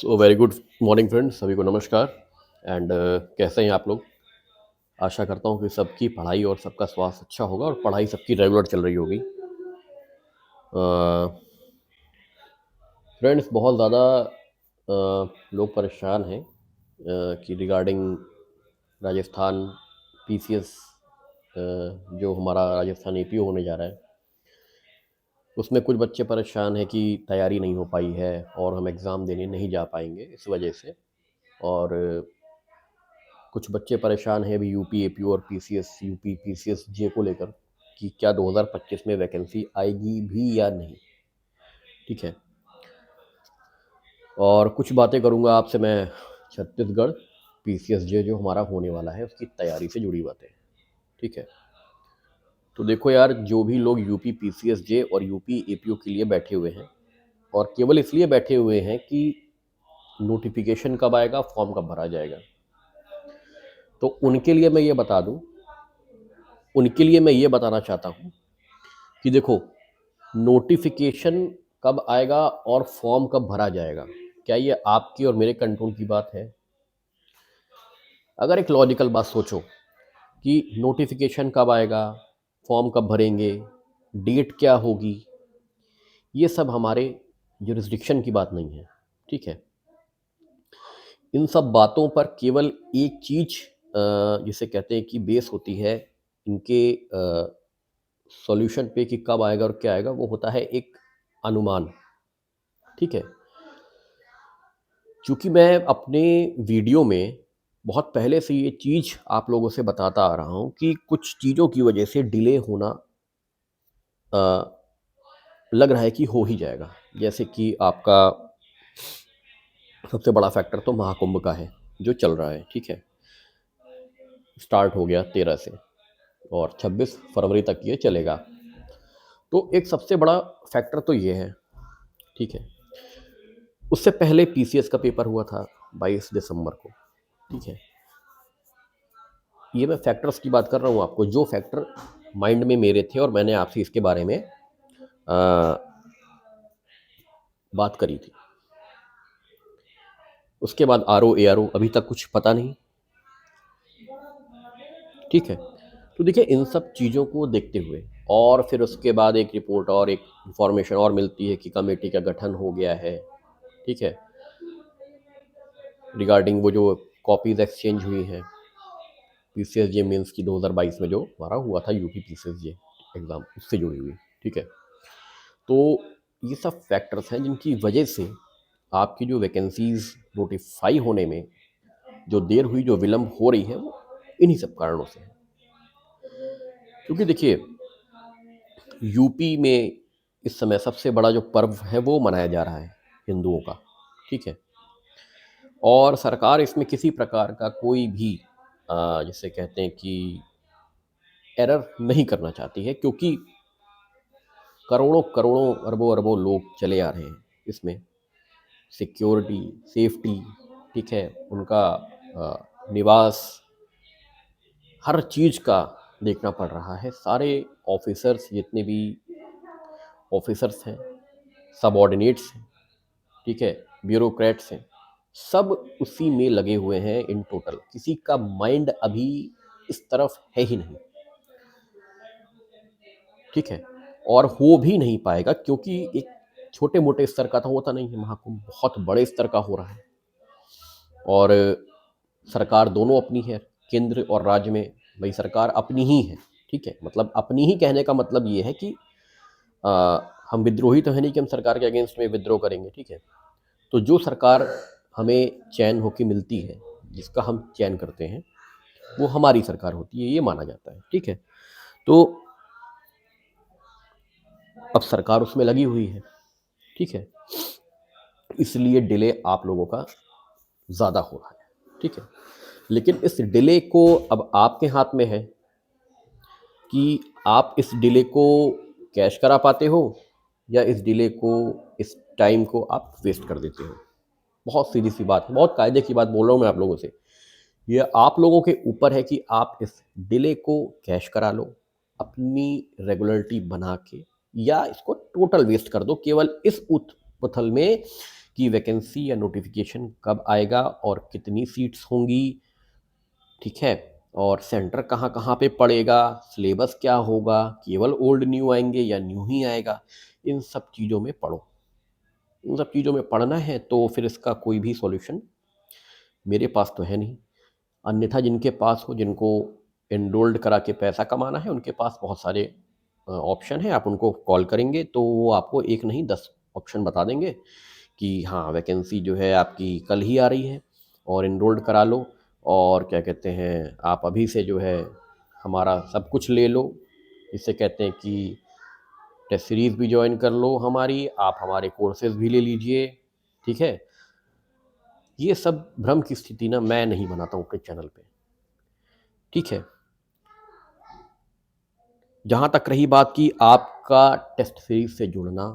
So very good morning friends, सभी को नमस्कार। एंड कैसे हैं आप लोग? आशा करता हूँ कि सबकी पढ़ाई और सबका स्वास्थ्य अच्छा होगा और पढ़ाई सबकी रेगुलर चल रही होगी। फ्रेंड्स, बहुत ज़्यादा लोग परेशान हैं कि रिगार्डिंग राजस्थान पीसीएस, जो हमारा राजस्थान एपीओ होने जा रहा है, उसमें कुछ बच्चे परेशान हैं कि तैयारी नहीं हो पाई है और हम एग्ज़ाम देने नहीं जा पाएंगे इस वजह से। और कुछ बच्चे परेशान हैं अभी यूपी एपीओ और पीसीएस यूपी पीसीएस जे को लेकर कि क्या 2025 में वैकेंसी आएगी भी या नहीं। ठीक है, और कुछ बातें करूंगा आपसे मैं छत्तीसगढ़ पीसीएस जे जो हमारा होने वाला है उसकी तैयारी से जुड़ी बातें। ठीक है, तो देखो यार, जो भी लोग यूपी पीसीएस जे और यूपी एपीओ के लिए बैठे हुए हैं और केवल इसलिए बैठे हुए हैं कि नोटिफिकेशन कब आएगा, फॉर्म कब भरा जाएगा, तो उनके लिए मैं ये बता दूं, उनके लिए मैं ये बताना चाहता हूँ कि देखो, नोटिफिकेशन कब आएगा और फॉर्म कब भरा जाएगा, क्या ये आपकी और मेरे कंट्रोल की बात है? अगर एक लॉजिकल बात सोचो कि नोटिफिकेशन कब आएगा, फॉर्म कब भरेंगे, डेट क्या होगी, ये सब हमारे जुरिस्डिक्शन की बात नहीं है। ठीक है, इन सब बातों पर केवल एक चीज जिसे कहते हैं कि बेस होती है इनके सॉल्यूशन पे कि कब आएगा और क्या आएगा, वो होता है एक अनुमान। ठीक है, चूंकि मैं अपने वीडियो में बहुत पहले से ये चीज़ आप लोगों से बताता आ रहा हूँ कि कुछ चीज़ों की वजह से डिले होना लग रहा है कि हो ही जाएगा। जैसे कि आपका सबसे बड़ा फैक्टर तो महाकुंभ का है जो चल रहा है। ठीक है, स्टार्ट हो गया 13 से और 26 फरवरी तक ये चलेगा। तो एक सबसे बड़ा फैक्टर तो ये है। ठीक है, उससे पहले पीसीएस का पेपर हुआ था 22 दिसंबर को। ठीक है, ये मैं फैक्टर्स की बात कर रहा हूँ आपको, जो फैक्टर माइंड में मेरे थे और मैंने आपसे इसके बारे में बात करी थी। उसके बाद आरओ एआरओ अभी तक कुछ पता नहीं। ठीक है, तो देखिए, इन सब चीज़ों को देखते हुए और फिर उसके बाद एक रिपोर्ट और एक इंफॉर्मेशन और मिलती है कि कमेटी का गठन हो गया है। ठीक है, रिगार्डिंग वो जो कॉपीज एक्सचेंज हुई हैं पीसीएस जे मेंस की 2022 में जो हमारा हुआ था यूपी पीसीएस जे एग्ज़ाम, उससे जुड़ी हुई। ठीक है, तो ये सब फैक्टर्स हैं जिनकी वजह से आपकी जो वैकेंसीज नोटिफाई होने में जो देर हुई, जो विलम्ब हो रही है, वो इन्हीं सब कारणों से है। क्योंकि देखिए, यूपी में इस समय सबसे बड़ा जो पर्व है वो मनाया जा रहा है हिंदुओं का। ठीक है, और सरकार इसमें किसी प्रकार का कोई भी जिसे कहते हैं कि एरर नहीं करना चाहती है, क्योंकि करोड़ों करोड़ों अरबों अरबों लोग चले आ रहे हैं इसमें। सिक्योरिटी, सेफ्टी, ठीक है, उनका निवास, हर चीज़ का देखना पड़ रहा है। सारे ऑफिसर्स, जितने भी ऑफिसर्स हैं, सबऑर्डिनेट्स हैं, ठीक है, ब्यूरोक्रेट्स हैं, सब उसी में लगे हुए हैं। इन टोटल किसी का माइंड अभी इस तरफ है ही नहीं। ठीक है, और हो भी नहीं पाएगा, क्योंकि एक छोटे मोटे स्तर का तो होता नहीं है महाकुंभ, बहुत बड़े स्तर का हो रहा है। और सरकार दोनों अपनी है, केंद्र और राज्य में भाई सरकार अपनी ही है। ठीक है, मतलब अपनी ही कहने का मतलब ये है कि हम विद्रोही तो है नहीं कि हम सरकार के अगेंस्ट में विद्रोह करेंगे। ठीक है, तो जो सरकार हमें चयन होकर मिलती है, जिसका हम चयन करते हैं, वो हमारी सरकार होती है, ये माना जाता है। ठीक है, तो अब सरकार उसमें लगी हुई है। ठीक है, इसलिए डिले आप लोगों का ज़्यादा हो रहा है। ठीक है, लेकिन इस डिले को अब आपके हाथ में है कि आप इस डिले को कैश करा पाते हो या इस डिले को, इस टाइम को आप वेस्ट कर देते हो। बहुत सीधी सी बात है, बहुत कायदे की बात बोल रहा हूँ मैं आप लोगों से। ये आप लोगों के ऊपर है कि आप इस डिले को कैश करा लो अपनी रेगुलरिटी बना के, या इसको टोटल वेस्ट कर दो केवल इस उथल में कि वैकेंसी या नोटिफिकेशन कब आएगा और कितनी सीट्स होंगी, ठीक है, और सेंटर कहाँ कहाँ पे पड़ेगा, सिलेबस क्या होगा, केवल ओल्ड न्यू आएंगे या न्यू ही आएगा, इन सब चीज़ों में पढ़ो। इन सब चीज़ों में पढ़ना है तो फिर इसका कोई भी सॉल्यूशन मेरे पास तो है नहीं। अन्यथा जिनके पास हो, जिनको एनरोल्ड करा के पैसा कमाना है, उनके पास बहुत सारे ऑप्शन हैं। आप उनको कॉल करेंगे तो वो आपको एक नहीं 10 ऑप्शन बता देंगे कि हाँ वैकेंसी जो है आपकी कल ही आ रही है और एनरोल्ड करा लो, और क्या कहते हैं आप अभी से जो है हमारा सब कुछ ले लो। इससे कहते हैं कि टेस्ट सीरीज़ भी ज्वाइन कर लो हमारी, आप हमारे कोर्सेज भी ले लीजिए, ठीक है। ये सब भ्रम की स्थिति ना मैं नहीं बनाता हूँ अपने चैनल पे, ठीक है। जहाँ तक रही बात की आपका टेस्ट सीरीज से जुड़ना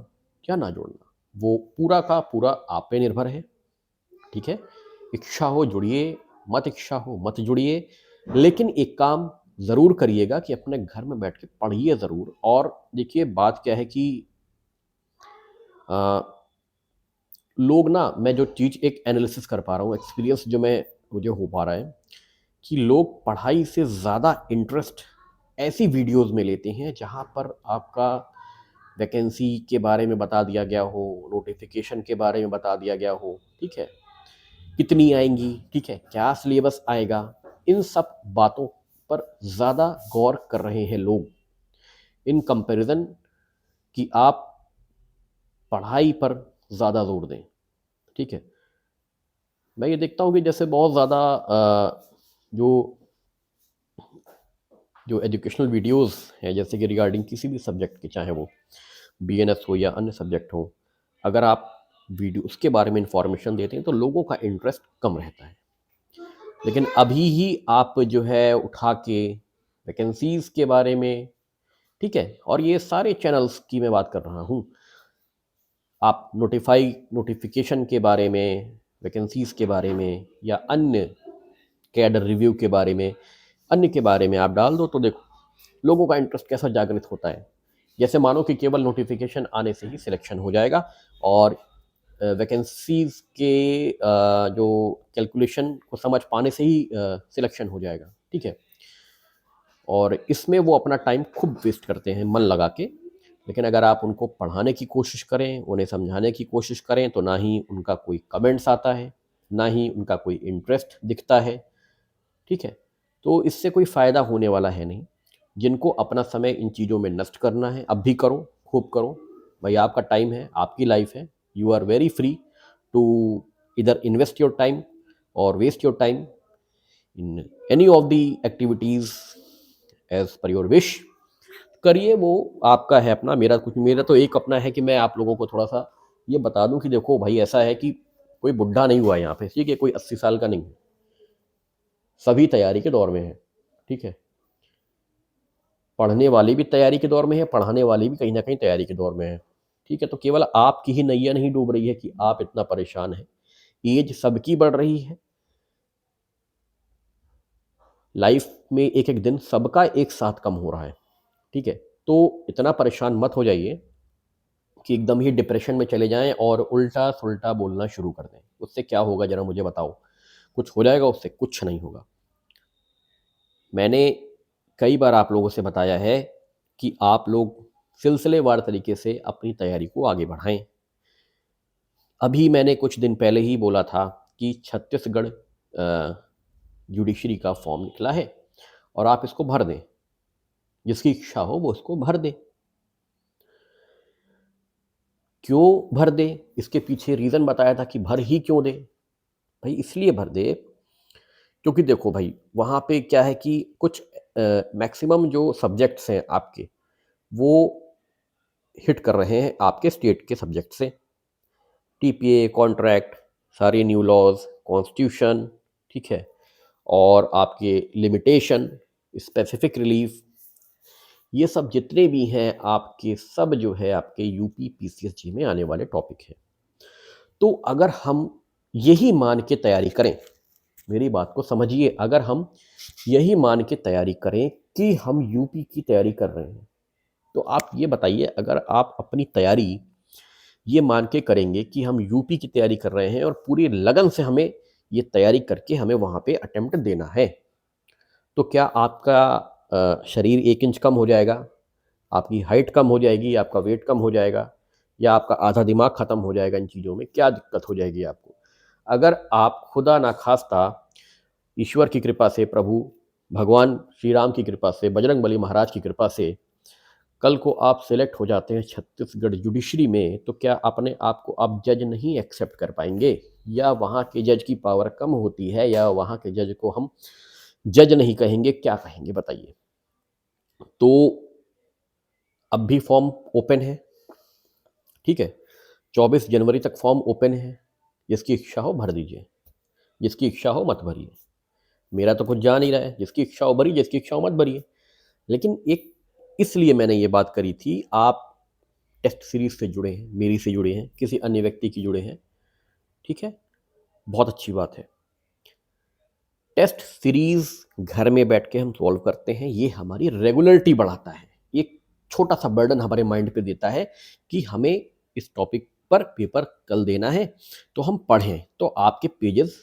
या ना जुड़ना, वो पूरा का पूरा आप पे निर्भर है, ठीक है। इच्छा हो जुड़िए, मत इच्छा हो मत जुड़िए, लेकिन एक काम ज़रूर करिएगा कि अपने घर में बैठ के पढ़िए ज़रूर। और देखिए बात क्या है कि लोग ना, मैं जो चीज़ एक एनालिसिस कर पा रहा हूँ, एक्सपीरियंस जो मैं मुझे हो पा रहा है कि लोग पढ़ाई से ज़्यादा इंटरेस्ट ऐसी वीडियोस में लेते हैं जहाँ पर आपका वैकेंसी के बारे में बता दिया गया हो, नोटिफिकेशन के बारे में बता दिया गया हो, ठीक है, कितनी आएंगी, ठीक है, क्या सिलेबस आएगा, इन सब बातों पर ज़्यादा गौर कर रहे हैं लोग इन कंपैरिजन कि आप पढ़ाई पर ज़्यादा जोर दें, ठीक है। मैं ये देखता हूँ कि जैसे बहुत ज़्यादा जो जो एजुकेशनल वीडियोस हैं, जैसे कि रिगार्डिंग किसी भी सब्जेक्ट के, चाहे वो बीएनएस हो या अन्य सब्जेक्ट हो, अगर आप वीडियो उसके बारे में इंफॉर्मेशन देते हैं तो लोगों का इंटरेस्ट कम रहता है। लेकिन अभी ही आप जो है उठा के वैकेंसीज़ के बारे में, ठीक है, और ये सारे चैनल्स की मैं बात कर रहा हूँ, आप नोटिफिकेशन के बारे में, वैकेंसीज़ के बारे में या अन्य कैडर रिव्यू के बारे में, अन्य के बारे में आप डाल दो तो देखो लोगों का इंटरेस्ट कैसा जागृत होता है। जैसे मानो कि केवल नोटिफिकेशन आने से ही सिलेक्शन हो जाएगा और वैकेंसीज़ के जो कैलकुलेशन को समझ पाने से ही सिलेक्शन हो जाएगा, ठीक है। और इसमें वो अपना टाइम खूब वेस्ट करते हैं मन लगा के। लेकिन अगर आप उनको पढ़ाने की कोशिश करें, उन्हें समझाने की कोशिश करें, तो ना ही उनका कोई कमेंट्स आता है, ना ही उनका कोई इंटरेस्ट दिखता है, ठीक है। तो इससे कोई फ़ायदा होने वाला है नहीं। जिनको अपना समय इन चीज़ों में नष्ट करना है, अब भी करो, खूब करो। भाई आपका टाइम है, आपकी लाइफ है, you are very free to इधर इन्वेस्ट योर टाइम और waste your time in any of the activities as per your wish. करिए, वो आपका है अपना। मेरा तो एक अपना है कि मैं आप लोगों को थोड़ा सा ये बता दूं कि देखो भाई ऐसा है कि कोई बुढ़ा नहीं हुआ यहाँ पे, ठीक है, कोई 80 साल का नहीं है, सभी तैयारी के दौर में है, ठीक है। पढ़ने वाले भी तैयारी के दौर में है, पढ़ाने वाले भी कहीं ना कहीं तैयारी के दौर में है, ठीक है। तो केवल आपकी ही नैया नहीं डूब रही है कि आप इतना परेशान हैं, एज सबकी बढ़ रही है, लाइफ में एक एक दिन सबका एक साथ कम हो रहा है, ठीक है। तो इतना परेशान मत हो जाइए कि एकदम ही डिप्रेशन में चले जाएं और उल्टा सुल्टा बोलना शुरू कर दें। उससे क्या होगा जरा मुझे बताओ? कुछ हो जाएगा उससे? कुछ नहीं होगा। मैंने कई बार आप लोगों से बताया है कि आप लोग सिलसिलेवार तरीके से अपनी तैयारी को आगे बढ़ाएं। अभी मैंने कुछ दिन पहले ही बोला था कि छत्तीसगढ़ जुडिशरी का फॉर्म निकला है और आप इसको भर दें, जिसकी इच्छा हो वो इसको भर दे। क्यों भर दे, इसके पीछे रीज़न बताया था कि भर ही क्यों दे। भाई इसलिए भर दे क्योंकि देखो भाई वहाँ पे क्या है कि कुछ मैक्सिमम जो सब्जेक्ट्स हैं आपके, वो हिट कर रहे हैं आपके स्टेट के सब्जेक्ट से। टीपीए, कॉन्ट्रैक्ट, सारे न्यू लॉज, कॉन्स्टिट्यूशन, ठीक है, और आपके लिमिटेशन, स्पेसिफिक रिलीफ, ये सब जितने भी हैं आपके, सब जो है आपके यूपी पीसीएसजी में आने वाले टॉपिक हैं। तो अगर हम यही मान के तैयारी करें, मेरी बात को समझिए, अगर हम यही मान के तैयारी करें कि हम यूपी की तैयारी कर रहे हैं, तो आप ये बताइए, अगर आप अपनी तैयारी ये मान के करेंगे कि हम यूपी की तैयारी कर रहे हैं और पूरी लगन से हमें ये तैयारी करके हमें वहाँ पे अटेम्प्ट देना है, तो क्या आपका शरीर 1 इंच कम हो जाएगा, आपकी हाइट कम हो जाएगी, आपका वेट कम हो जाएगा, या आपका आधा दिमाग खत्म हो जाएगा? इन चीज़ों में क्या दिक्कत हो जाएगी आपको? अगर आप खुदा ना खास्ता ईश्वर की कृपा से, प्रभु भगवान श्री राम की कृपा से, बजरंग बली महाराज की कृपा से कल को आप सेलेक्ट हो जाते हैं छत्तीसगढ़ जुडिशरी में, तो क्या अपने आप को आप जज नहीं एक्सेप्ट कर पाएंगे? या वहाँ के जज की पावर कम होती है, या वहाँ के जज को हम जज नहीं कहेंगे, क्या कहेंगे बताइए? तो अब भी फॉर्म ओपन है, ठीक है? 24 जनवरी तक फॉर्म ओपन है, जिसकी इच्छा हो भर दीजिए, जिसकी इच्छा हो मत भरिए। मेरा तो कुछ जा नहीं रहा है, जिसकी इच्छा हो भरिए, जिसकी इच्छा हो मत भरिए। लेकिन एक इसलिए मैंने ये बात करी थी, आप टेस्ट सीरीज से जुड़े हैं, मेरी से जुड़े हैं, किसी अन्य व्यक्ति की जुड़े हैं, ठीक है, बहुत अच्छी बात है। टेस्ट सीरीज घर में बैठ के हम सॉल्व करते हैं, ये हमारी रेगुलरिटी बढ़ाता है, एक छोटा सा बर्डन हमारे माइंड पे देता है कि हमें इस टॉपिक पर पेपर कल देना है, तो हम पढ़ें, तो आपके पेजेस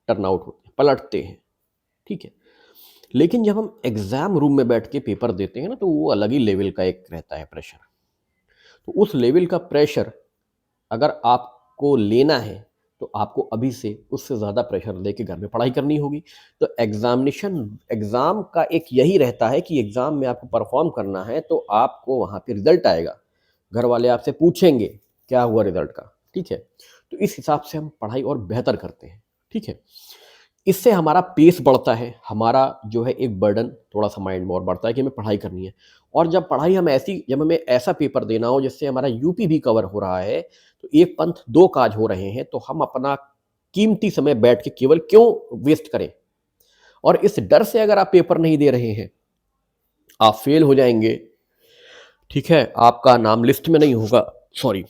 टर्न आउट होते हैं, पलटते हैं, ठीक है। लेकिन जब हम एग्जाम रूम में बैठ के पेपर देते हैं ना, तो वो अलग ही लेवल का एक रहता है प्रेशर। तो उस लेवल का प्रेशर अगर आपको लेना है, तो आपको अभी से उससे ज़्यादा प्रेशर लेके घर में पढ़ाई करनी होगी। तो एग्ज़ाम का एक यही रहता है कि एग्ज़ाम में आपको परफॉर्म करना है, तो आपको वहाँ पे रिजल्ट आएगा, घर वाले आपसे पूछेंगे क्या हुआ रिजल्ट का, ठीक है। तो इस हिसाब से हम पढ़ाई और बेहतर करते हैं, ठीक है। इससे हमारा पेस बढ़ता है, हमारा जो है एक बर्डन थोड़ा सा माइंड में और बढ़ता है कि हमें पढ़ाई करनी है। और जब हमें ऐसा पेपर देना हो जिससे हमारा यूपी भी कवर हो रहा है, तो एक पंथ दो काज हो रहे हैं, तो हम अपना कीमती समय बैठ के केवल क्यों वेस्ट करें? और इस डर से अगर आप पेपर नहीं दे रहे हैं, आप फेल हो जाएंगे, ठीक है, आपका नाम लिस्ट में नहीं होगा, सॉरी,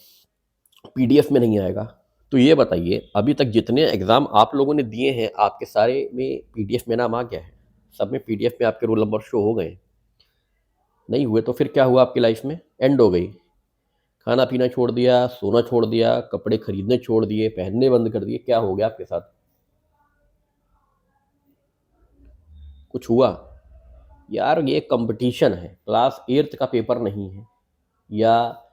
पीडीएफ में नहीं आएगा। तो ये बताइए, अभी तक जितने एग्ज़ाम आप लोगों ने दिए हैं, आपके सारे में पीडीएफ में नाम आ गया है? सब में पीडीएफ में आपके रोल नंबर शो हो गए? नहीं हुए तो फिर क्या हुआ आपकी लाइफ में? एंड हो गई। खाना पीना छोड़ दिया, सोना छोड़ दिया, कपड़े खरीदने छोड़ दिए, पहनने बंद कर दिए, क्या हो गया आपके साथ? कुछ हुआ? यार ये कंपटीशन है, क्लास 8th का पेपर नहीं है, या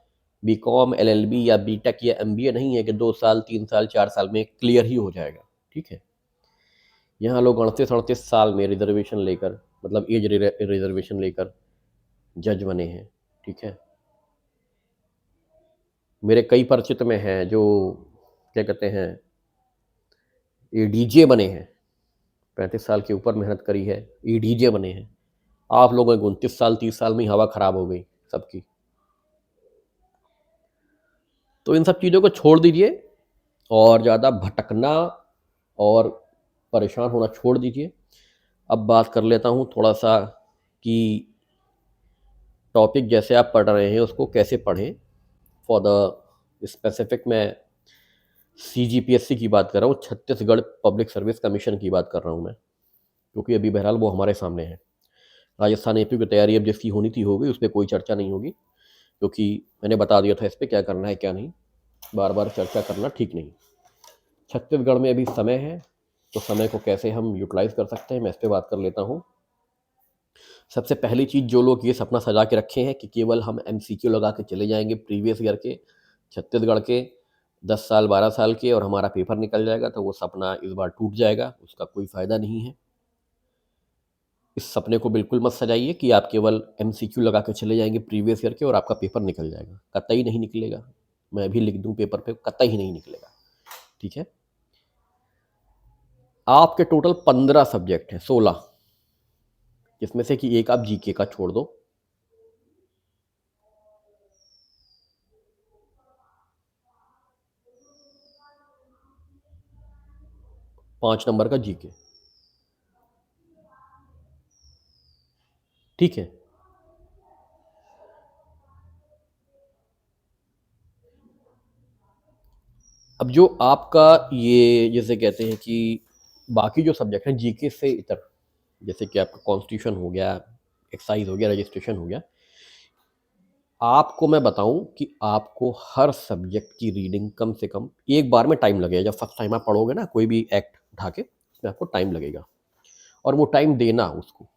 बीकॉम, एलएलबी या बीटेक या एमबीए नहीं है कि 2 साल, 3 साल, 4 साल में क्लियर ही हो जाएगा, ठीक है। यहाँ लोग 38-38 साल में रिजर्वेशन लेकर, मतलब एज रिजर्वेशन लेकर जज बने हैं, ठीक है। मेरे कई परिचित में हैं जो क्या कहते हैं, ये डीजे बने हैं, 35 साल के ऊपर मेहनत करी है, ये डीजे बने हैं। आप लोगों की 29 साल, 30 साल में ही हवा खराब हो गई सबकी। तो इन सब चीज़ों को छोड़ दीजिए और ज़्यादा भटकना और परेशान होना छोड़ दीजिए। अब बात कर लेता हूँ थोड़ा सा कि टॉपिक जैसे आप पढ़ रहे हैं उसको कैसे पढ़ें। फॉर द स्पेसिफिक मैं सीजीपीएससी की बात कर रहा हूँ, छत्तीसगढ़ पब्लिक सर्विस कमीशन की बात कर रहा हूँ मैं, क्योंकि अभी बहरहाल वो हमारे सामने है। राजस्थान एपी की तैयारी अब जिसकी होनी थी होगी, उस पर कोई चर्चा नहीं होगी, क्योंकि मैंने बता दिया था इस पर क्या करना है क्या नहीं, बार बार चर्चा करना ठीक नहीं। छत्तीसगढ़ में अभी समय है, तो समय को कैसे हम यूटिलाइज कर सकते हैं, मैं इस पर बात कर लेता हूँ। सबसे पहली चीज़, जो लोग ये सपना सजा के रखे हैं कि केवल हम एमसीक्यू लगा के चले जाएंगे प्रीवियस ईयर के छत्तीसगढ़ के 10 साल 12 साल के और हमारा पेपर निकल जाएगा, तो वो सपना इस बार टूट जाएगा, उसका कोई फ़ायदा नहीं है। इस सपने को बिल्कुल मत सजाइए कि आप केवल एमसीक्यू लगा के चले जाएंगे प्रीवियस ईयर के और आपका पेपर निकल जाएगा, कतई नहीं निकलेगा। मैं भी लिख दूं पेपर पे, कतई ही नहीं निकलेगा, ठीक है। आपके टोटल 15 सब्जेक्ट हैं, 16, जिसमें से कि एक आप जीके का छोड़ दो। पाँच नंबर का जीके, ठीक है। अब जो आपका ये जैसे कहते हैं कि बाकी जो सब्जेक्ट हैं जीके से इतर, जैसे कि आपका कॉन्स्टिट्यूशन हो गया, एक्साइज हो गया, रजिस्ट्रेशन हो गया, आपको मैं बताऊं कि आपको हर सब्जेक्ट की रीडिंग कम से कम एक बार में टाइम लगेगा। जब फर्स्ट टाइम आप पढ़ोगे ना कोई भी एक्ट उठा के, उसमें आपको टाइम लगेगा और वो टाइम देना उसको,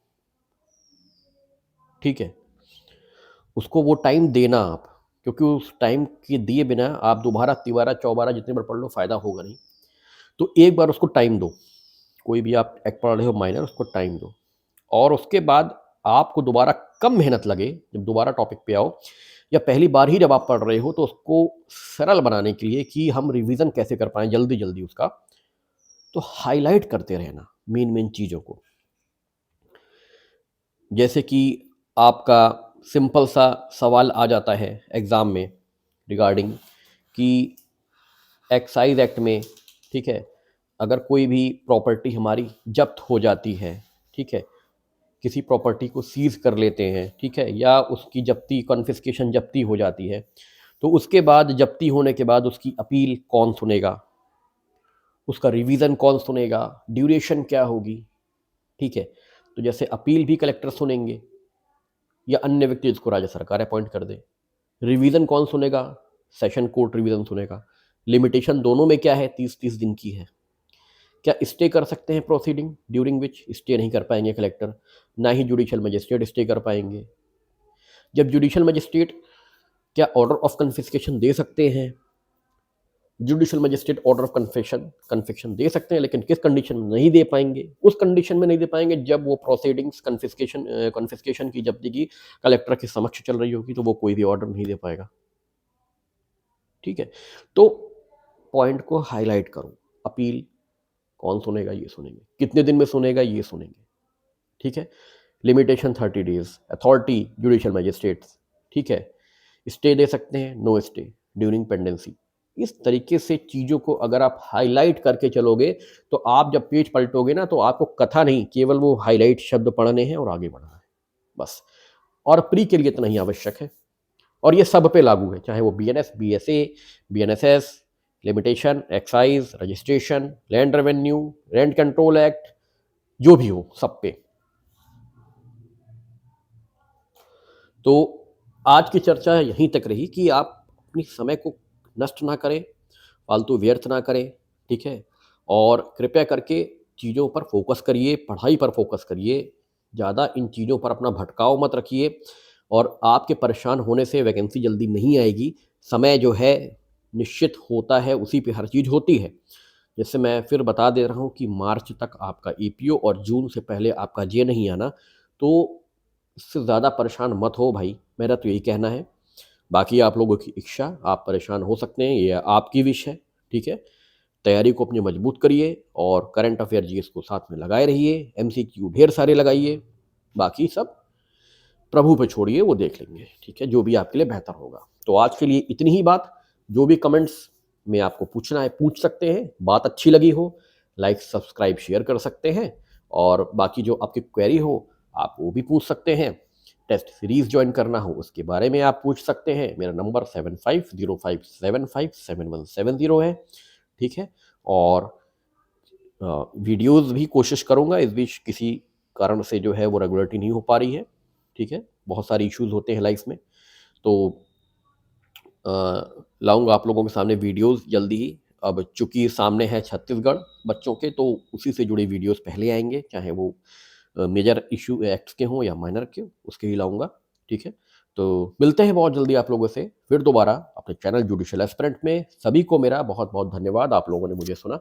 ठीक है, उसको वो टाइम देना आप, क्योंकि उस टाइम के दिए बिना आप दोबारा तिबारा चौबारा जितने बार पढ़ लो फायदा होगा नहीं। तो एक बार उसको टाइम दो, कोई भी आप एक्ट पढ़ रहे हो माइनर, उसको टाइम दो, और उसके बाद आपको दोबारा कम मेहनत लगे जब दोबारा टॉपिक पे आओ, या पहली बार ही जब आप पढ़ रहे हो तो उसको सरल बनाने के लिए कि हम रिवीजन कैसे कर पाएँ जल्दी जल्दी उसका, तो हाईलाइट करते रहना मेन मेन चीज़ों को। जैसे कि आपका सिंपल सा सवाल आ जाता है एग्ज़ाम में रिगार्डिंग कि एक्साइज एक्ट में, ठीक है, अगर कोई भी प्रॉपर्टी हमारी जब्त हो जाती है, ठीक है, किसी प्रॉपर्टी को सीज कर लेते हैं, ठीक है, या उसकी जब्ती कॉन्फिस्केशन जब्ती हो जाती है, तो उसके बाद जब्ती होने के बाद उसकी अपील कौन सुनेगा, उसका रिवीजन कौन सुनेगा, ड्यूरेशन क्या होगी, ठीक है। तो जैसे अपील भी कलेक्टर सुनेंगे या अन्य व्यक्ति जिसको राज्य सरकार अपॉइंट कर दे। रिवीजन कौन सुनेगा, सेशन कोर्ट रिवीजन सुनेगा। लिमिटेशन दोनों में क्या है, 30-30 दिन की है। क्या स्टे कर सकते हैं प्रोसीडिंग ड्यूरिंग विच, स्टे नहीं कर पाएंगे कलेक्टर, ना ही जुडिशियल मजिस्ट्रेट स्टे कर पाएंगे। जब जुडिशियल मजिस्ट्रेट क्या ऑर्डर ऑफ कन्फिस्केशन दे सकते हैं, जुडिशियल मजिस्ट्रेट ऑर्डर ऑफ कन्फिक्शन दे सकते हैं, लेकिन किस कंडीशन में नहीं दे पाएंगे, उस कंडीशन में नहीं दे पाएंगे जब वो प्रोसीडिंग्स कन्फिस्केशन की जब्ती की कलेक्टर के समक्ष चल रही होगी, तो वो कोई भी ऑर्डर नहीं दे पाएगा, ठीक है। तो पॉइंट को हाईलाइट करो, अपील कौन सुनेगा, ये सुनेंगे, कितने दिन में सुनेगा, ये सुनेंगे, ठीक है। Limitation 30 days, authority judicial magistrates, ठीक है, स्टे दे सकते हैं, नो स्टे ड्यूरिंग पेंडेंसी। इस तरीके से चीज़ों को अगर आप हाईलाइट करके चलोगे तो आप जब पेज पलटोगे ना तो आपको कथा नहीं, केवल वो हाईलाइट शब्द पढ़ने हैं और आगे बढ़ना है बस। और प्री के लिए इतना ही आवश्यक है, और ये सब पे लागू है, चाहे वो BNS, BSA, BNSS, limitation, excise, registration, land revenue, rent control act, जो भी हो सब पे। तो आज की चर्चा यहीं तक रही कि आप अपनी समय को नष्ट ना करें, फालतू व्यर्थ ना करें, ठीक है, और कृपया करके चीज़ों पर फोकस करिए, पढ़ाई पर फोकस करिए, ज़्यादा इन चीज़ों पर अपना भटकाव मत रखिए, और आपके परेशान होने से वैकेंसी जल्दी नहीं आएगी। समय जो है निश्चित होता है, उसी पे हर चीज़ होती है। जैसे मैं फिर बता दे रहा हूँ कि मार्च तक आपका ईपीओ और जून से पहले आपका जे नहीं आना, तो इससे ज़्यादा परेशान मत हो भाई, मेरा तो यही कहना है। बाकी आप लोगों की इच्छा, आप परेशान हो सकते हैं, ये आपकी विश है, ठीक है। तैयारी को अपनी मजबूत करिए और करंट अफेयर जीएस को साथ में लगाए रहिए, एमसीक्यू ढेर सारे लगाइए, बाकी सब प्रभु पे छोड़िए, वो देख लेंगे, ठीक है, जो भी आपके लिए बेहतर होगा। तो आज के लिए इतनी ही बात। जो भी कमेंट्स में आपको पूछना है पूछ सकते हैं, बात अच्छी लगी हो लाइक सब्सक्राइब शेयर कर सकते हैं, और बाकी जो आपकी क्वेरी हो आप वो भी पूछ सकते हैं। टेस्ट सीरीज ज्वाइन करना हो उसके बारे में आप पूछ सकते हैं। मेरा नंबर 7505757170 है, ठीक है। और वीडियोस भी कोशिश करूंगा, इस बीच किसी कारण से जो है वो रेगुलरिटी नहीं हो पा रही है, ठीक है, बहुत सारे इश्यूज होते हैं लाइफ में, तो लाऊंगा आप लोगों के सामने वीडियोस जल्दी ही। अब चूंकि सामने है छत्तीसगढ़ बच्चों के, तो उसी से जुड़े वीडियोस पहले आएंगे, चाहे वो मेजर इशू एक्ट्स के हों या माइनर के, उसके ही लाऊंगा, ठीक है। तो मिलते हैं बहुत जल्दी आप लोगों से फिर दोबारा अपने चैनल जुडिशियल एस्पिरेंट में। सभी को मेरा बहुत बहुत धन्यवाद, आप लोगों ने मुझे सुना,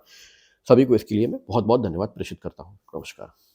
सभी को इसके लिए मैं बहुत बहुत धन्यवाद प्रेषित करता हूँ। नमस्कार।